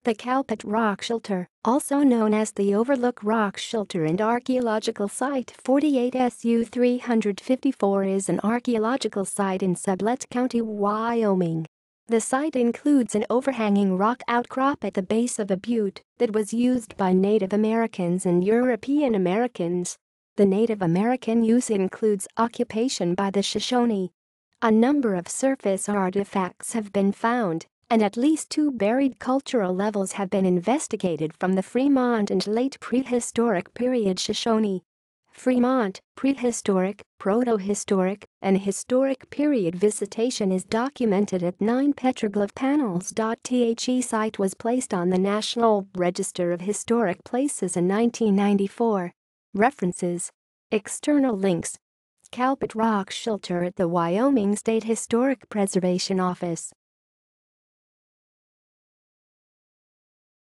The Calpet Rockshelter, also known as the Overlook Rockshelter and Archeological Site 48SU354, is an archaeological site in Sublette County, Wyoming. The site includes an overhanging rock outcrop at the base of a butte that was used by Native Americans and European Americans. The Native American use includes occupation by the Shoshone. A number of surface artifacts have been found, and at least 2 buried cultural levels have been investigated from the Fremont and late prehistoric-period Shoshone. Fremont, prehistoric, protohistoric, and historic-period visitation is documented at 9 petroglyph panels.The site was placed on the National Register of Historic Places in 1994. References. External links. Calpet Rockshelter at the Wyoming State Historic Preservation Office.